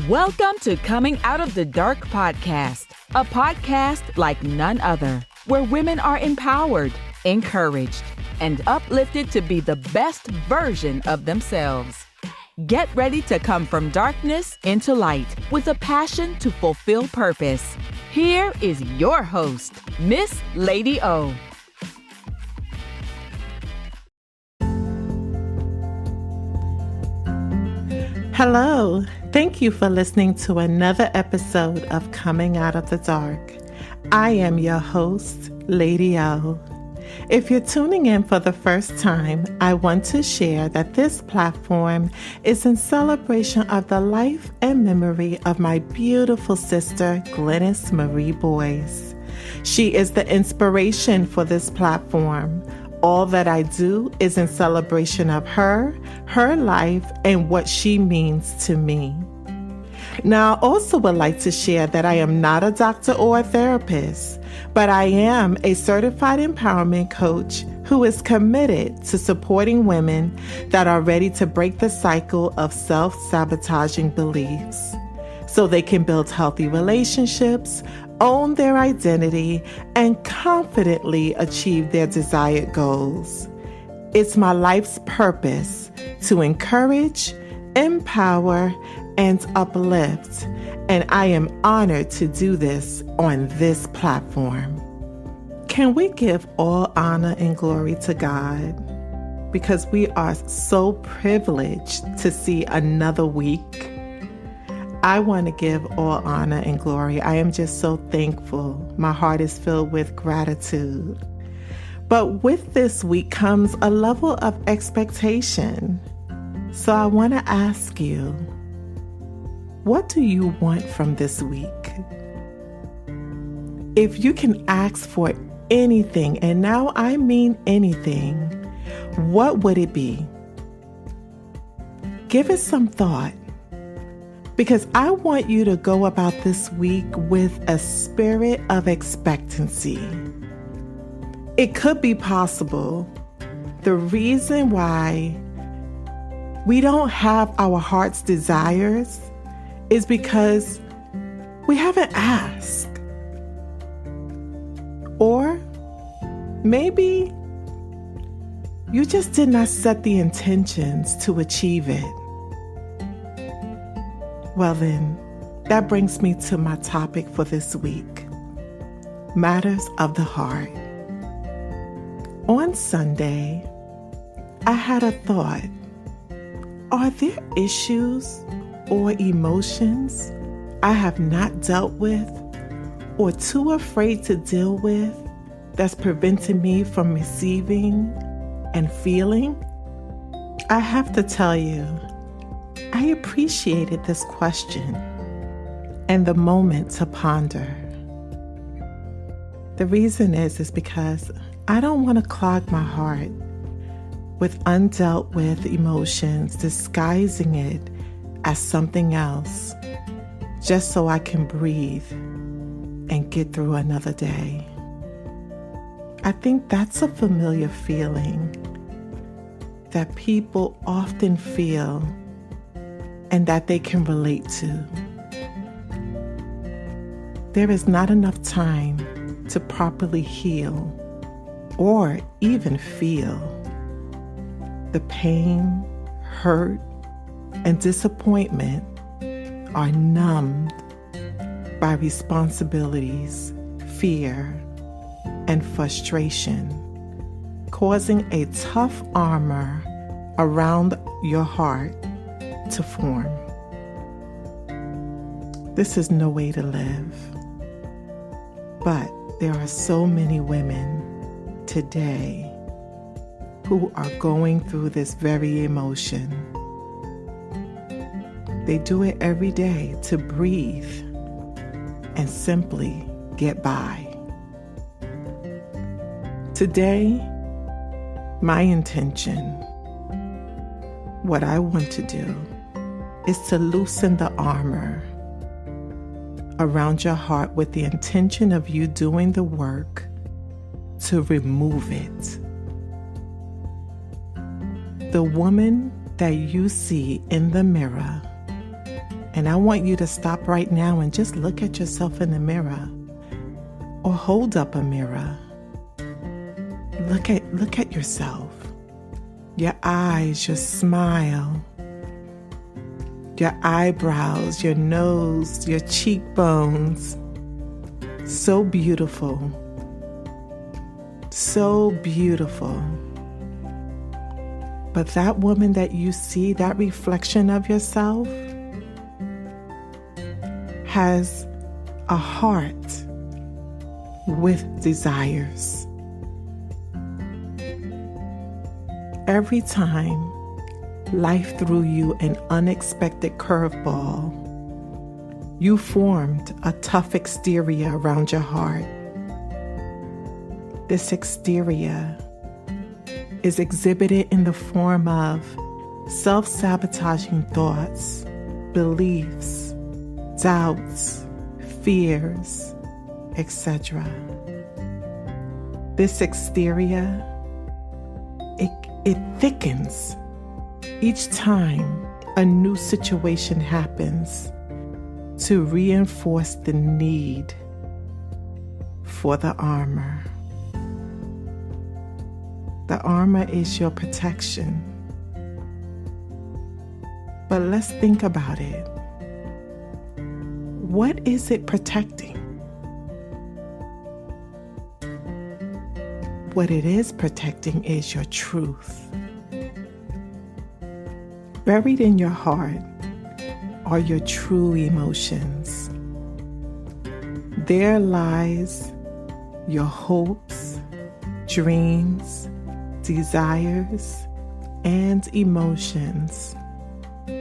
Welcome to Coming Out of the Dark podcast, a podcast like none other, where women are empowered, encouraged, and uplifted to be the best version of themselves. Get ready to come from darkness into light with a passion to fulfill purpose. Here is your host, Miss Lady O. Hello, thank you for listening to another episode of Coming Out of the Dark. I am your host, Lady O. If you're tuning in for the first time, I want to share that this platform is in celebration of the life and memory of my beautiful sister, Glennis Marie Boyce. She is the inspiration for this platform. All that I do is in celebration of her life, and what she means to me. Now, I also would like to share that I am not a doctor or a therapist, but I am a certified empowerment coach who is committed to supporting women that are ready to break the cycle of self-sabotaging beliefs so they can build healthy relationships, own their identity, and confidently achieve their desired goals. It's my life's purpose to encourage, empower, and uplift, and I am honored to do this on this platform. Can we give all honor and glory to God? Because we are so privileged to see another week. I want to give all honor and glory. I am just so thankful. My heart is filled with gratitude. But with this week comes a level of expectation. So I want to ask you, what do you want from this week? If you can ask for anything, and now I mean anything, what would it be? Give it some thought. Because I want you to go about this week with a spirit of expectancy. It could be possible. The reason why we don't have our heart's desires is because we haven't asked. Or maybe you just did not set the intentions to achieve it. Well then, that brings me to my topic for this week, matters of the heart. On Sunday, I had a thought. Are there issues or emotions I have not dealt with or too afraid to deal with that's preventing me from receiving and feeling? I have to tell you, I appreciated this question and the moment to ponder. The reason is because I don't want to clog my heart with undealt with emotions, disguising it as something else, just so I can breathe and get through another day. I think that's a familiar feeling that people often feel and that they can relate to. There is not enough time to properly heal or even feel. The pain, hurt, and disappointment are numbed by responsibilities, fear, and frustration, causing a tough armor around your heart to form. This is no way to live. But there are so many women today who are going through this very emotion. They do it every day to breathe and simply get by. Today, my intention, what I want to do, is to loosen the armor around your heart with the intention of you doing the work to remove it. The woman that you see in the mirror And I want you to stop right now and just look at yourself in the mirror, or hold up a mirror. Look at yourself. Your eyes, your smile, your eyebrows, your nose, your cheekbones. So beautiful. So beautiful. But that woman that you see, that reflection of yourself, has a heart with desires. Every time life threw you an unexpected curveball, you formed a tough exterior around your heart. This exterior is exhibited in the form of self-sabotaging thoughts, beliefs, doubts, fears, etc. This exterior, it thickens each time a new situation happens to reinforce the need for the armor. The armor is your protection. But let's think about it. What is it protecting? What it is protecting is your truth. Buried in your heart are your true emotions. There lies your hopes, dreams, desires, and emotions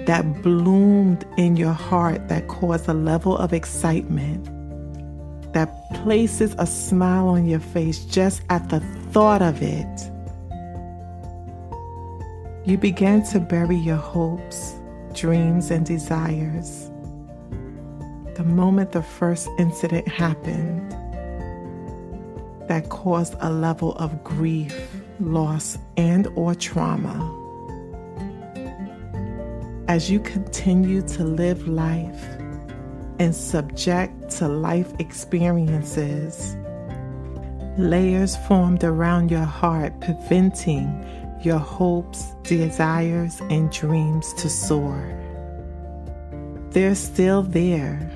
that bloomed in your heart, that cause a level of excitement, that places a smile on your face just at the thought of it. You began to bury your hopes, dreams, and desires the moment the first incident happened that caused a level of grief, loss, and or trauma. As you continue to live life and subject to life experiences, layers formed around your heart, preventing your hopes, desires, and dreams to soar. They're still there.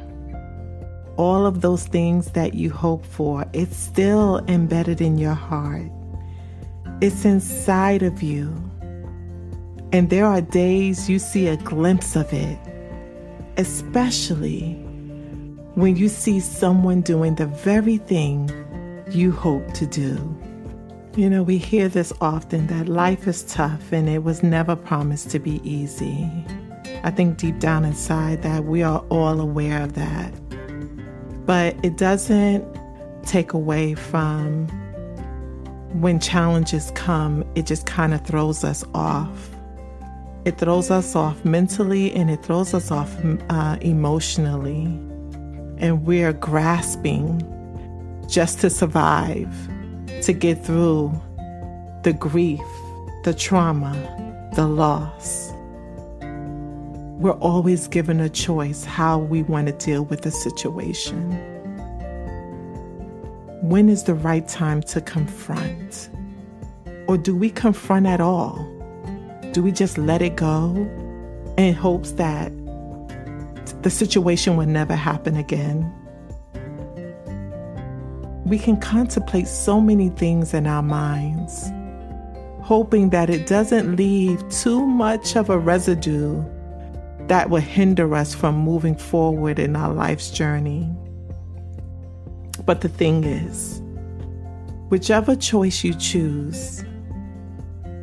All of those things that you hope for, it's still embedded in your heart. It's inside of you. And there are days you see a glimpse of it, especially when you see someone doing the very thing you hope to do. You know, we hear this often, that life is tough and it was never promised to be easy. I think deep down inside that we are all aware of that. But it doesn't take away from when challenges come, it just kind of throws us off. It throws us off mentally and it throws us off emotionally. And we're grasping just to survive, to get through the grief, the trauma, the loss. We're always given a choice how we want to deal with the situation. When is the right time to confront? Or do we confront at all? Do we just let it go in hopes that the situation will never happen again? We can contemplate so many things in our minds, hoping that it doesn't leave too much of a residue that will hinder us from moving forward in our life's journey. But the thing is, whichever choice you choose,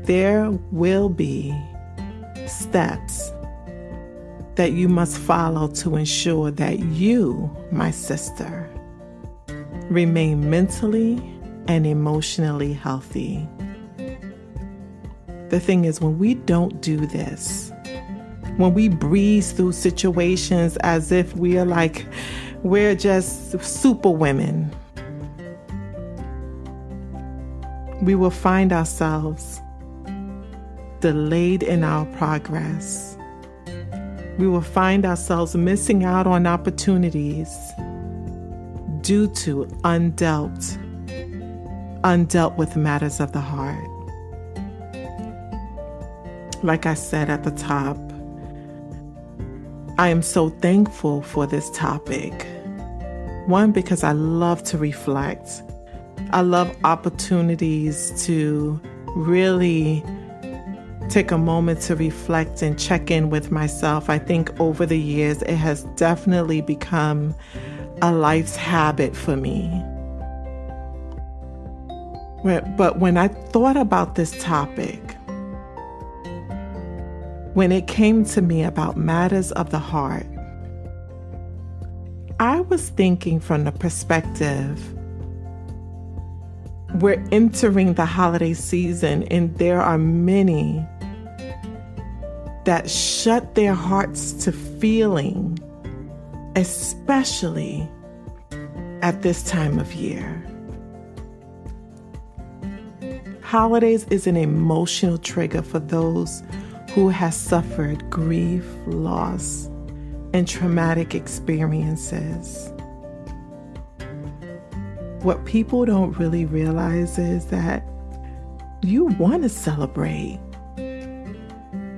there will be steps that you must follow to ensure that you, my sister, remain mentally and emotionally healthy. The thing is, when we don't do this, when we breeze through situations as if we're just super women, we will find ourselves delayed in our progress, we will find ourselves missing out on opportunities due to undealt with matters of the heart. Like I said at the top, I am so thankful for this topic. One, because I love to reflect. I love opportunities to really take a moment to reflect and check in with myself. I think over the years, it has definitely become a life's habit for me. But when I thought about this topic, when it came to me about matters of the heart, I was thinking from the perspective, we're entering the holiday season and there are many that shut their hearts to feeling, especially at this time of year. Holidays is an emotional trigger for those who has suffered grief, loss, and traumatic experiences. What people don't really realize is that you want to celebrate,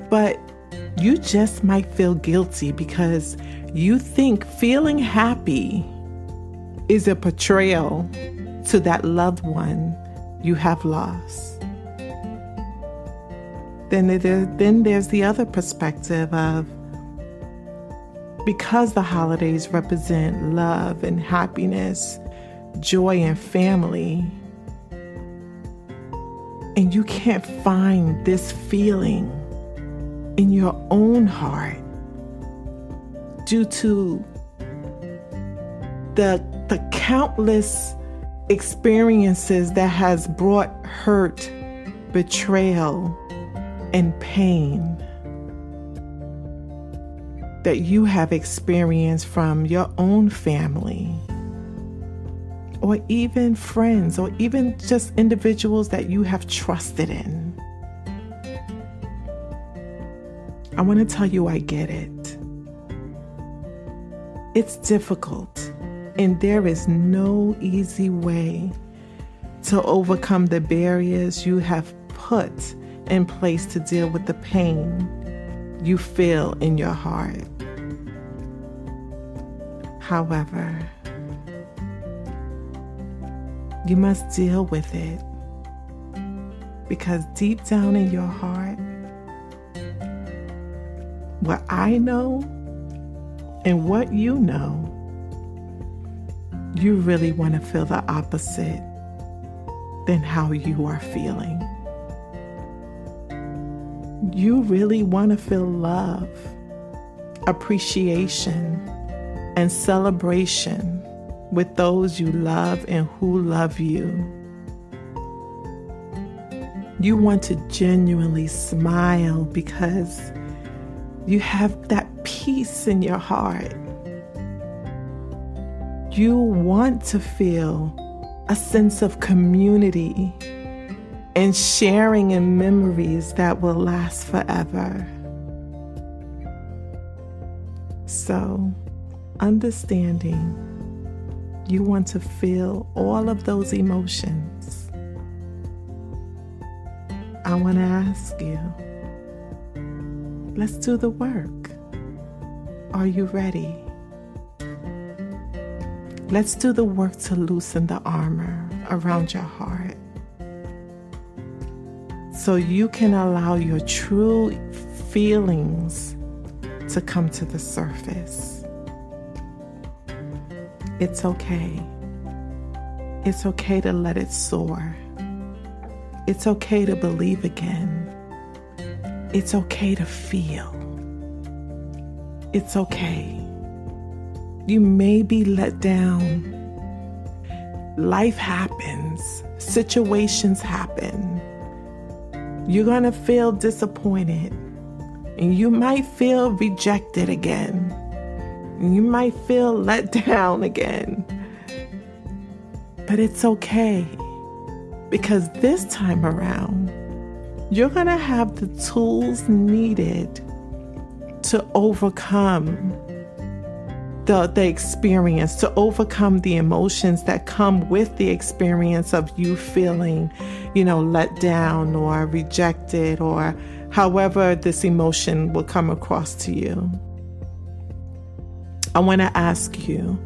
but you just might feel guilty because you think feeling happy is a betrayal to that loved one you have lost. Then there's the other perspective of, because the holidays represent love and happiness, joy and family, and you can't find this feeling in your own heart due to the countless experiences that has brought hurt, betrayal, and pain that you have experienced from your own family, or even friends, or even just individuals that you have trusted in. I want to tell you, I get it. It's difficult, and there is no easy way to overcome the barriers you have put in place to deal with the pain you feel in your heart. However, you must deal with it, because deep down in your heart, what I know and what you know, you really want to feel the opposite than how you are feeling. You really want to feel love, appreciation, and celebration with those you love and who love you. You want to genuinely smile because you have that peace in your heart. You want to feel a sense of community and sharing in memories that will last forever. So, understanding you want to feel all of those emotions, I want to ask you, let's do the work. Are you ready? Let's do the work to loosen the armor around your heart, so you can allow your true feelings to come to the surface. It's okay. It's okay to let it soar. It's okay to believe again. It's okay to feel. It's okay. You may be let down. Life happens. Situations happen. You're going to feel disappointed. And you might feel rejected again. And you might feel let down again. But it's okay. Because this time around, you're going to have the tools needed to overcome the experience, to overcome the emotions that come with the experience of you feeling, let down or rejected, or however this emotion will come across to you. I want to ask you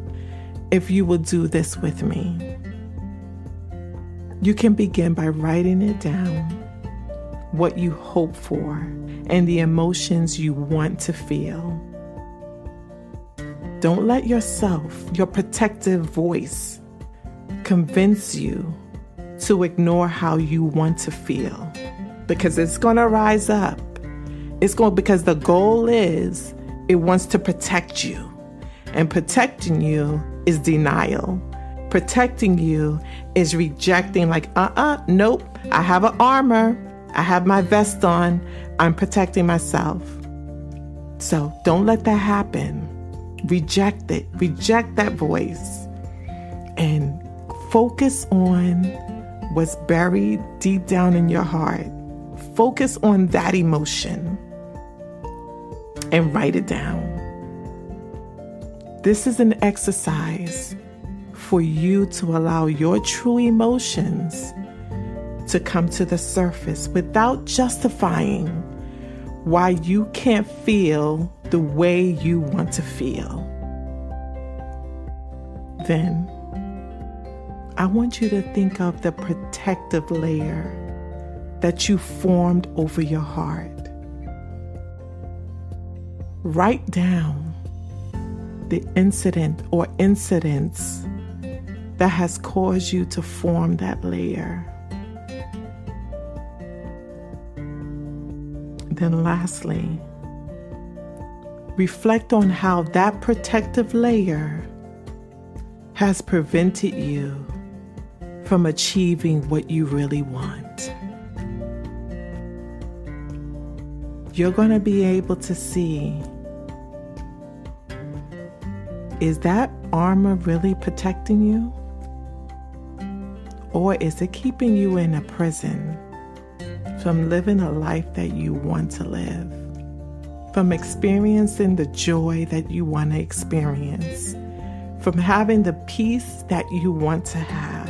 if you will do this with me. You can begin by writing it down, what you hope for, and the emotions you want to feel. Don't let yourself, your protective voice, convince you to ignore how you want to feel, because it's going to rise up. Because the goal is, it wants to protect you. And protecting you is denial. Protecting you is rejecting, nope, I have an armor. I have my vest on. I'm protecting myself. So don't let that happen. Reject it. Reject that voice. And focus on what's buried deep down in your heart. Focus on that emotion and write it down. This is an exercise for you to allow your true emotions to come to the surface without justifying why you can't feel the way you want to feel. Then, I want you to think of the protective layer that you formed over your heart. Write down the incident or incidents that has caused you to form that layer. Then lastly, reflect on how that protective layer has prevented you from achieving what you really want. You're going to be able to see, is that armor really protecting you? Or is it keeping you in a prison from living a life that you want to live? From experiencing the joy that you want to experience? From having the peace that you want to have?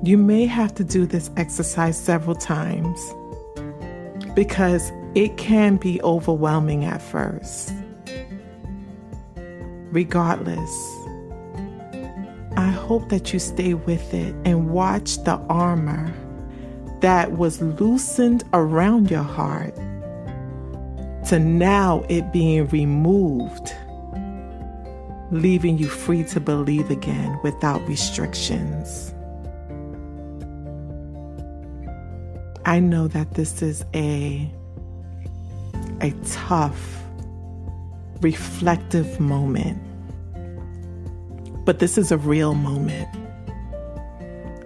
You may have to do this exercise several times because it can be overwhelming at first. Regardless, I hope that you stay with it and watch the armor that was loosened around your heart to now it being removed, leaving you free to believe again without restrictions. I know that this is a tough, reflective moment, but this is a real moment.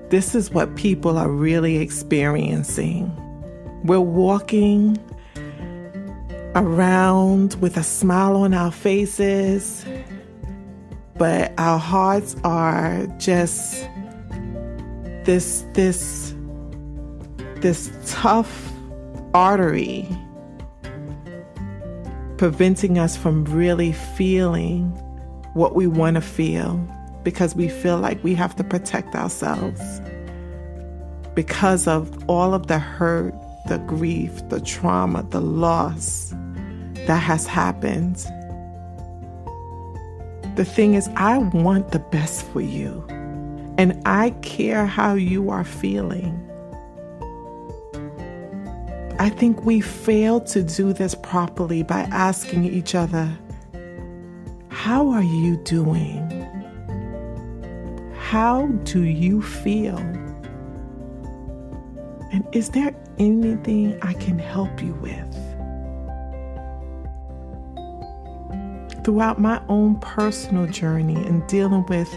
This is what people are really experiencing. We're walking around with a smile on our faces, but our hearts are just this tough artery preventing us from really feeling what we want to feel, because we feel like we have to protect ourselves because of all of the hurt, the grief, the trauma, the loss that has happened. The thing is, I want the best for you, and I care how you are feeling. I think we fail to do this properly by asking each other, how are you doing? How do you feel? And is there anything I can help you with? Throughout my own personal journey in dealing with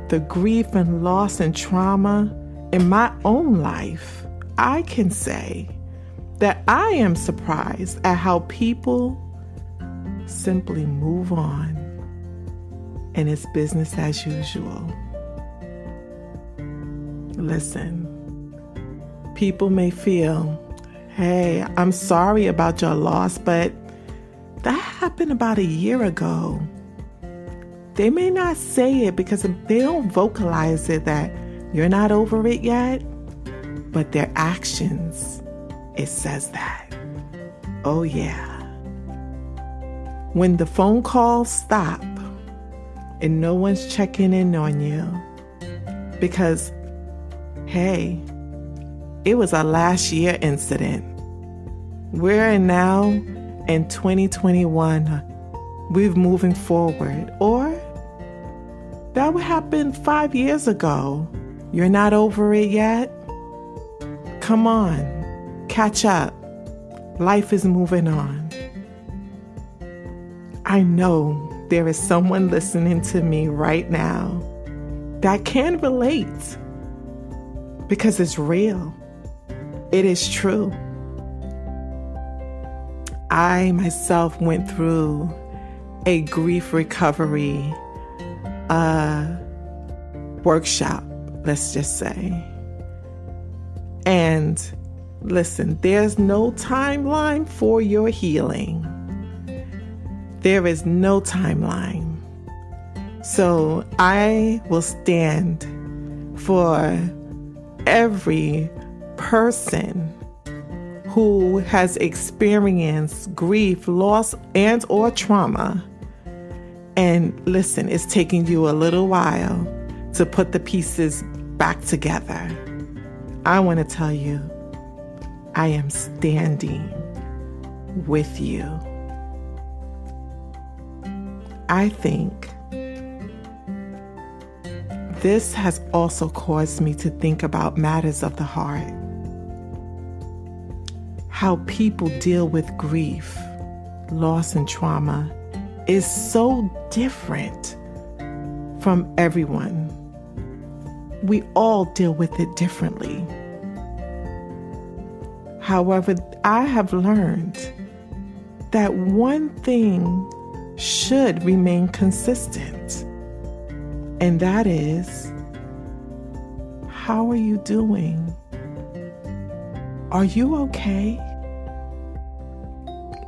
the grief and loss and trauma in my own life, I can say that I am surprised at how people simply move on and it's business as usual. Listen, people may feel, hey, I'm sorry about your loss, but that happened about a year ago. They may not say it because they don't vocalize it that you're not over it yet, but their actions, it says that. Oh yeah. When the phone calls stop and no one's checking in on you because, hey, it was a last year incident. We're now in 2021. We're moving forward. Or that would happen 5 years ago. You're not over it yet? Come on, catch up. Life is moving on. I know there is someone listening to me right now that can relate because it's real. It is true. I myself went through a grief recovery workshop, let's just say. And listen, there's no timeline for your healing. There is no timeline. So I will stand for every person who has experienced grief, loss, and or trauma. And listen, it's taking you a little while to put the pieces back together. I want to tell you, I am standing with you. I think this has also caused me to think about matters of the heart. How people deal with grief, loss, and trauma is so different from everyone. We all deal with it differently. However, I have learned that one thing should remain consistent, and that is, how are you doing? Are you okay?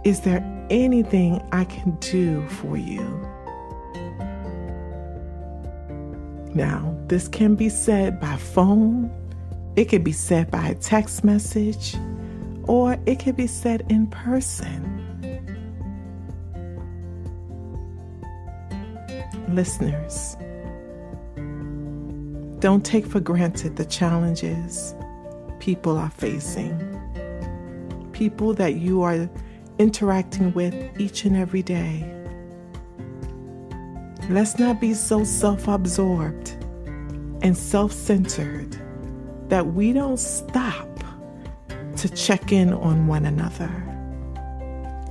Is there anything I can do for you? Now, this can be said by phone, it can be said by a text message, or it can be said in person. Listeners, don't take for granted the challenges people are facing. People that you are interacting with each and every day. Let's not be so self-absorbed and self-centered that we don't stop to check in on one another.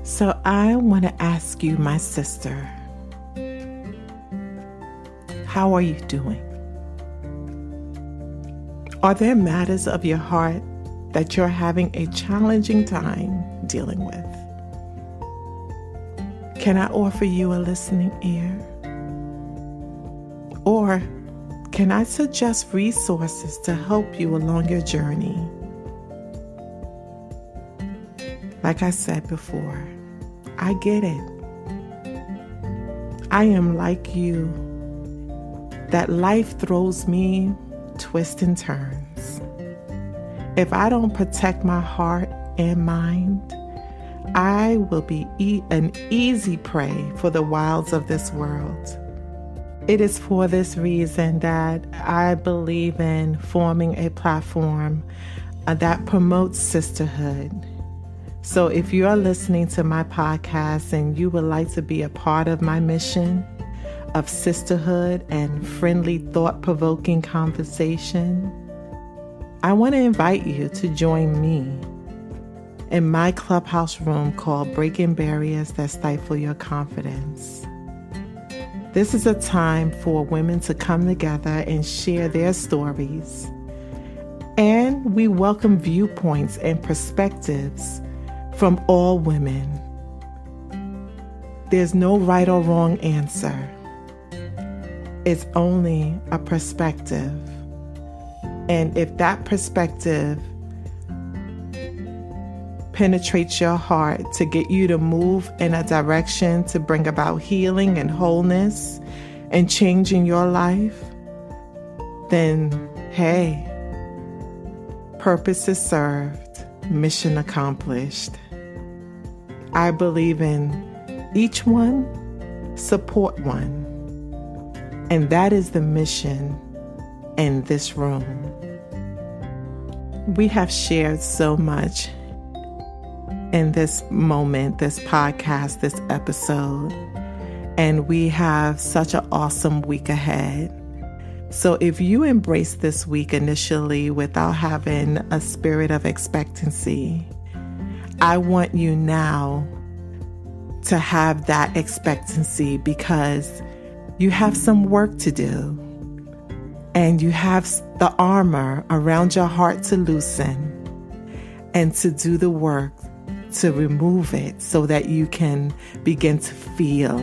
So I want to ask you, my sister, how are you doing? Are there matters of your heart that you're having a challenging time dealing with? Can I offer you a listening ear? Or can I suggest resources to help you along your journey? Like I said before, I get it. I am like you, that life throws me twists and turns. If I don't protect my heart and mind, I will be an easy prey for the wiles of this world. It is for this reason that I believe in forming a platform that promotes sisterhood. So if you are listening to my podcast and you would like to be a part of my mission of sisterhood and friendly, thought-provoking conversation, I want to invite you to join me in my clubhouse room called Breaking Barriers That Stifle Your Confidence. This is a time for women to come together and share their stories. And we welcome viewpoints and perspectives from all women. There's no right or wrong answer. It's only a perspective. And if that perspective penetrates your heart to get you to move in a direction to bring about healing and wholeness and change in your life, then hey, purpose is served, mission accomplished. I believe in each one, support one. And that is the mission in this room. We have shared so much in this moment, this podcast, this episode, and we have such an awesome week ahead. So if you embrace this week initially without having a spirit of expectancy, I want you now to have that expectancy, because you have some work to do and you have the armor around your heart to loosen and to do the work to remove it so that you can begin to feel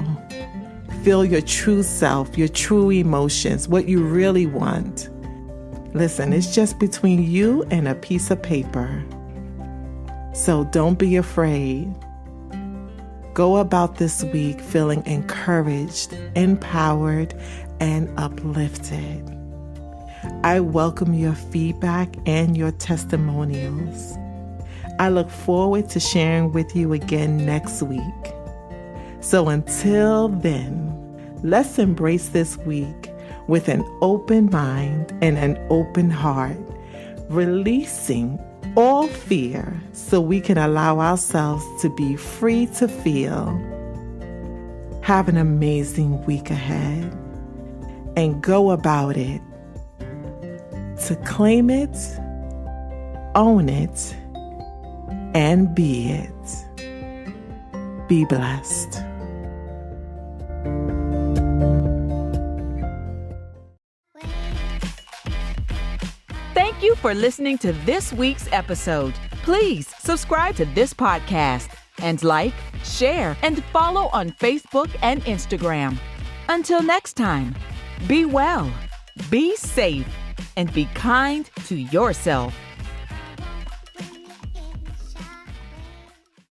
your true self, your true emotions, what you really want. Listen, it's just between you and a piece of paper. So don't be afraid. Go about this week feeling encouraged, empowered, and uplifted. I welcome your feedback and your testimonials. I look forward to sharing with you again next week. So until then, let's embrace this week with an open mind and an open heart, releasing all fear so we can allow ourselves to be free to feel. Have an amazing week ahead and go about it to claim it, own it, and be it. Be blessed. Thank you for listening to this week's episode. Please subscribe to this podcast and like, share, and follow on Facebook and Instagram. Until next time, be well, be safe, and be kind to yourself.